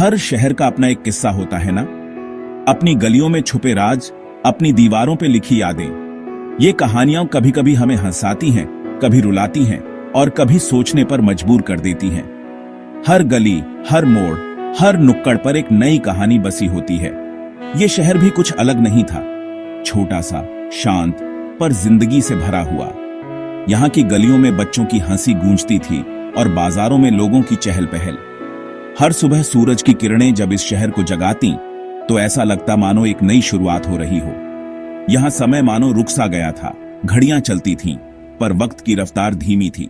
हर शहर का अपना एक किस्सा होता है ना। अपनी गलियों में छुपे राज, अपनी दीवारों पे लिखी यादें। ये कहानियां कभी कभी हमें हंसाती हैं, कभी रुलाती हैं और कभी सोचने पर मजबूर कर देती हैं। हर गली, हर मोड़, हर नुक्कड़ पर एक नई कहानी बसी होती है। ये शहर भी कुछ अलग नहीं था। छोटा सा, शांत, पर जिंदगी से भरा हुआ। यहाँ की गलियों में बच्चों की हंसी गूंजती थी और बाजारों में लोगों की चहल पहल। हर सुबह सूरज की किरणें जब इस शहर को जगाती तो ऐसा लगता मानो एक नई शुरुआत हो रही हो। यहाँ समय मानो रुक सा गया था। घड़ियां चलती थीं, पर वक्त की रफ्तार धीमी थी।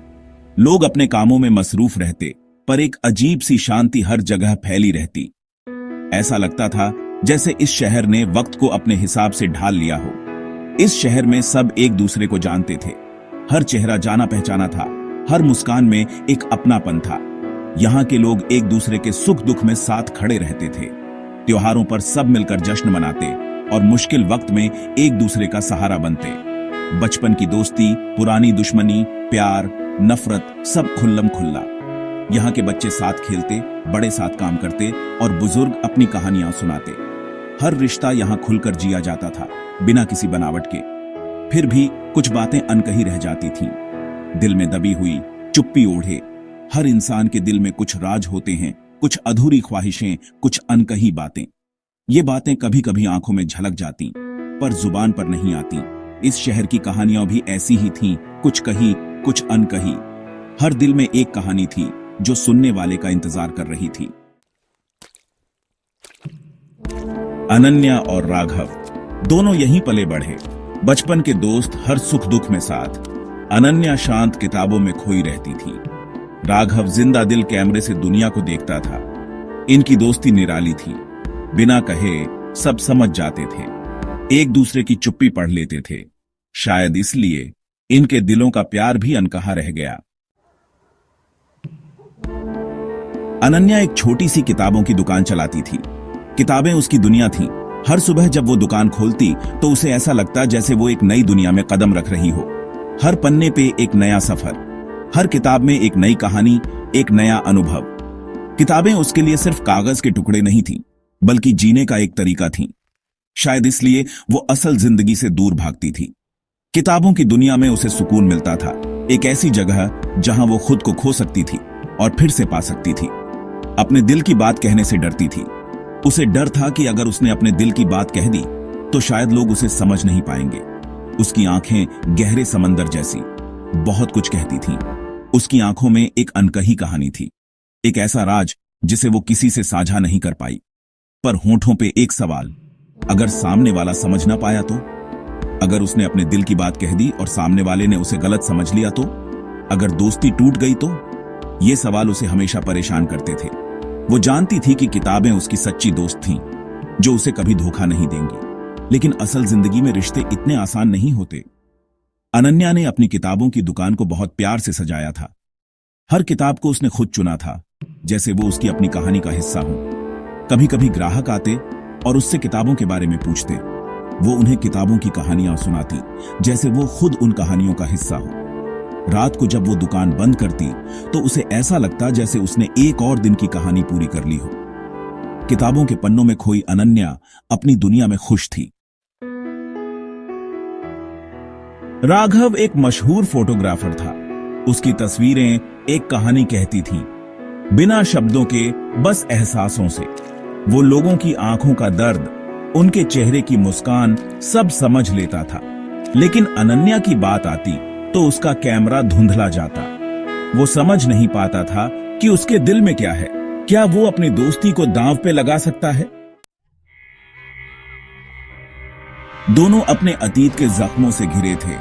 लोग अपने कामों में मसरूफ रहते, पर एक अजीब सी शांति हर जगह फैली रहती। ऐसा लगता था जैसे इस शहर ने वक्त को अपने हिसाब से ढाल लिया हो। इस शहर में सब एक दूसरे को जानते थे। हर चेहरा जाना पहचाना था। हर मुस्कान में एक अपनापन था। यहाँ के लोग एक दूसरे के सुख दुख में साथ खड़े रहते थे। त्योहारों पर सब मिलकर जश्न मनाते और मुश्किल वक्त में एक दूसरे का सहारा बनते। बचपन की दोस्ती, पुरानी दुश्मनी, प्यार, नफरत, सब खुल्लम खुल्ला। यहाँ के बच्चे साथ खेलते, बड़े साथ काम करते और बुजुर्ग अपनी कहानियां सुनाते। हर रिश्ता यहाँ खुलकर जिया जाता था, बिना किसी बनावट के। फिर भी कुछ बातें अनकही रह जाती थीं, दिल में दबी हुई, चुप्पी ओढ़े। हर इंसान के दिल में कुछ राज होते हैं, कुछ अधूरी ख्वाहिशें, कुछ अनकही बातें। ये बातें कभी कभी आंखों में झलक जाती, पर जुबान पर नहीं आती। इस शहर की कहानियां भी ऐसी ही थीं, कुछ कही, कुछ अनकही। हर दिल में एक कहानी थी जो सुनने वाले का इंतजार कर रही थी। अनन्या और राघव दोनों यहीं पले बढ़े, बचपन के दोस्त, हर सुख दुख में साथ। अनन्या शांत किताबों में खोई रहती थी। राघव जिंदा दिल कैमरे से दुनिया को देखता था। इनकी दोस्ती निराली थी। बिना कहे सब समझ जाते थे, एक दूसरे की चुप्पी पढ़ लेते थे। शायद इसलिए इनके दिलों का प्यार भी अनकहा रह गया। अनन्या एक छोटी सी किताबों की दुकान चलाती थी। किताबें उसकी दुनिया थीं। हर सुबह जब वो दुकान खोलती तो उसे ऐसा लगता जैसे वो एक नई दुनिया में कदम रख रही हो। हर पन्ने पे एक नया सफर, हर किताब में एक नई कहानी, एक नया अनुभव। किताबें उसके लिए सिर्फ कागज के टुकड़े नहीं थीं, बल्कि जीने का एक तरीका थीं। शायद इसलिए वो असल जिंदगी से दूर भागती थी। किताबों की दुनिया में उसे सुकून मिलता था, एक ऐसी जगह जहां वो खुद को खो सकती थी और फिर से पा सकती थी। अपने दिल की बात कहने से डरती थी। उसे डर था कि अगर उसने अपने दिल की बात कह दी तो शायद लोग उसे समझ नहीं पाएंगे। उसकी आंखें गहरे समंदर जैसी, बहुत कुछ कहती थीं। उसकी आंखों में एक अनकही कहानी थी, एक ऐसा राज जिसे वो किसी से साझा नहीं कर पाई। पर होंठों पे एक सवाल, अगर सामने वाला समझ ना पाया तो? अगर उसने अपने दिल की बात कह दी और सामने वाले ने उसे गलत समझ लिया तो? अगर दोस्ती टूट गई तो? ये सवाल उसे हमेशा परेशान करते थे। वो जानती थी कि किताबें उसकी सच्ची दोस्त थीं, जो उसे कभी धोखा नहीं देंगी। लेकिन असल जिंदगी में रिश्ते इतने आसान नहीं होते। अनन्या ने अपनी किताबों की दुकान को बहुत प्यार से सजाया था। हर किताब को उसने खुद चुना था, जैसे वो उसकी अपनी कहानी का हिस्सा हो। कभी कभी ग्राहक आते और उससे किताबों के बारे में पूछते। वो उन्हें किताबों की कहानियां सुनाती, जैसे वो खुद उन कहानियों का हिस्सा हो। रात को जब वो दुकान बंद करती तो उसे ऐसा लगता जैसे उसने एक और दिन की कहानी पूरी कर ली हो। किताबों के पन्नों में खोई अनन्या अपनी दुनिया में खुश थी। राघव एक मशहूर फोटोग्राफर था। उसकी तस्वीरें एक कहानी कहती थीं, बिना शब्दों के, बस एहसासों से। वो लोगों की आंखों का दर्द, उनके चेहरे की मुस्कान सब समझ लेता था। लेकिन अनन्या की बात आती तो उसका कैमरा धुंधला जाता। वो समझ नहीं पाता था कि उसके दिल में क्या है। क्या वो अपनी दोस्ती को दांव पे लगा सकता है? दोनों अपने अतीत के जख्मों से घिरे थे।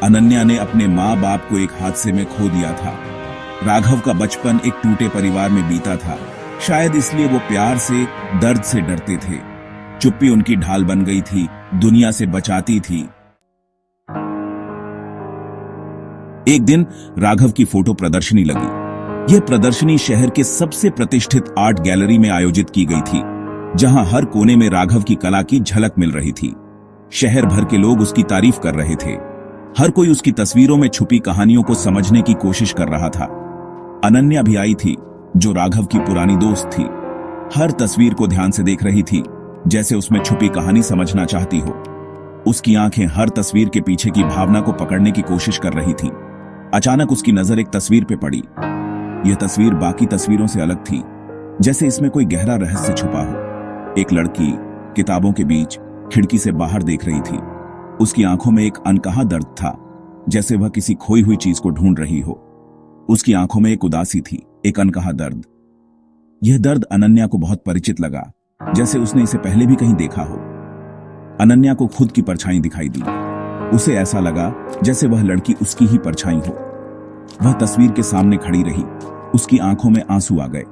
अनन्या ने अपने माँ बाप को एक हादसे में खो दिया था। राघव का बचपन एक टूटे परिवार में बीता था। शायद इसलिए वो प्यार से, दर्द से डरते थे। चुप्पी उनकी ढाल बन गई थी, दुनिया से बचाती थी। एक दिन राघव की फोटो प्रदर्शनी लगी। यह प्रदर्शनी शहर के सबसे प्रतिष्ठित आर्ट गैलरी में आयोजित की गई थी, जहां हर कोने में राघव की कला की झलक मिल रही थी। शहर भर के लोग उसकी तारीफ कर रहे थे। हर कोई उसकी तस्वीरों में छुपी कहानियों को समझने की कोशिश कर रहा था। अनन्या भी आई थी, जो राघव की पुरानी दोस्त थी। हर तस्वीर को ध्यान से देख रही थी, जैसे उसमें छुपी कहानी समझना चाहती हो। उसकी आंखें हर तस्वीर के पीछे की भावना को पकड़ने की कोशिश कर रही थीं। अचानक उसकी नजर एक तस्वीर पे पड़ी। यह तस्वीर बाकी तस्वीरों से अलग थी, जैसे इसमें कोई गहरा रहस्य छुपा हो। एक लड़की किताबों के बीच खिड़की से बाहर देख रही थी। उसकी आंखों में एक अनकहा दर्द था, जैसे वह किसी खोई हुई चीज को ढूंढ रही हो। उसकी आंखों में एक उदासी थी, एक अनकहा दर्द। यह दर्द अनन्या को बहुत परिचित लगा, जैसे उसने इसे पहले भी कहीं देखा हो। अनन्या को खुद की परछाई दिखाई दी। उसे ऐसा लगा जैसे वह लड़की उसकी ही परछाई हो। वह तस्वीर के सामने खड़ी रही। उसकी आंखों में आंसू आ गए।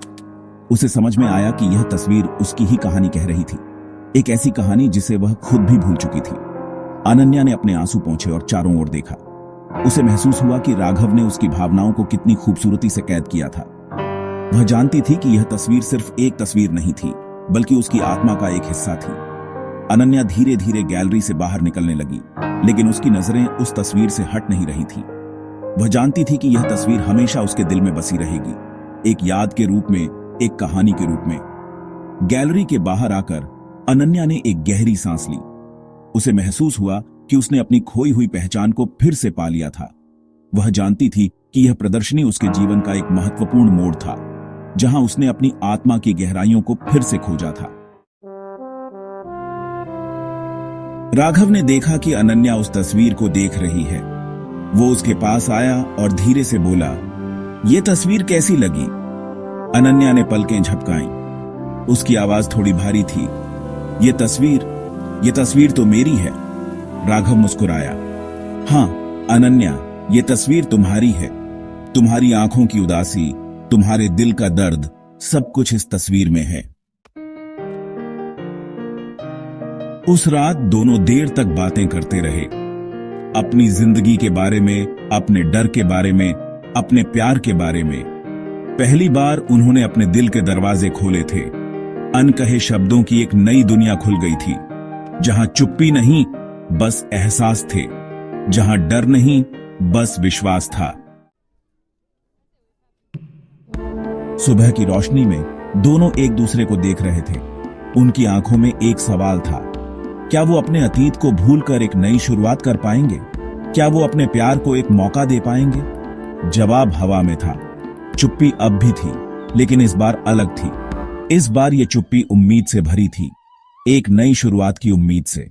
उसे समझ में आया कि यह तस्वीर उसकी ही कहानी कह रही थी, एक ऐसी कहानी जिसे वह खुद भी भूल चुकी थी। अनन्या ने अपने आंसू पोंछे और चारों ओर देखा। उसे महसूस हुआ कि राघव ने उसकी भावनाओं को कितनी खूबसूरती से कैद किया था। वह जानती थी कि यह तस्वीर सिर्फ एक तस्वीर नहीं थी, बल्कि उसकी आत्मा का एक हिस्सा थी। अनन्या धीरे धीरे गैलरी से बाहर निकलने लगी, लेकिन उसकी नजरें उस तस्वीर से हट नहीं रही थी। वह जानती थी कि यह तस्वीर हमेशा उसके दिल में बसी रहेगी, एक याद के रूप में, एक कहानी के रूप में। गैलरी के बाहर आकर अनन्या ने एक गहरी सांस ली। उसे महसूस हुआ कि उसने अपनी खोई हुई पहचान को फिर से पा लिया था। वह जानती थी कि यह प्रदर्शनी उसके जीवन का एक महत्वपूर्ण मोड़ था, जहां उसने अपनी आत्मा की गहराइयों को फिर से खोजा था। राघव ने देखा कि अनन्या उस तस्वीर को देख रही है। वो उसके पास आया और धीरे से बोला, "ये तस्वीर कैसी लगी?" अनन्या ने पलकें झपकाईं। उसकी आवाज थोड़ी भारी थी। ये तस्वीर तो मेरी है। राघव मुस्कुराया। "हाँ अनन्या, ये तस्वीर तुम्हारी है। तुम्हारी आंखों की उदासी, तुम्हारे दिल का दर्द, सब कुछ इस तस्वीर में है।" उस रात दोनों देर तक बातें करते रहे, अपनी जिंदगी के बारे में, अपने डर के बारे में, अपने प्यार के बारे में। पहली बार उन्होंने अपने दिल के दरवाजे खोले थे। अनकहे शब्दों की एक नई दुनिया खुल गई थी, जहां चुप्पी नहीं, बस एहसास थे, जहां डर नहीं, बस विश्वास था। सुबह की रोशनी में दोनों एक दूसरे को देख रहे थे। उनकी आंखों में एक सवाल था, क्या वो अपने अतीत को भूलकर एक नई शुरुआत कर पाएंगे? क्या वो अपने प्यार को एक मौका दे पाएंगे? जवाब हवा में था। चुप्पी अब भी थी, लेकिन इस बार अलग थी। इस बार ये चुप्पी उम्मीद से भरी थी, एक नई शुरुआत की उम्मीद से।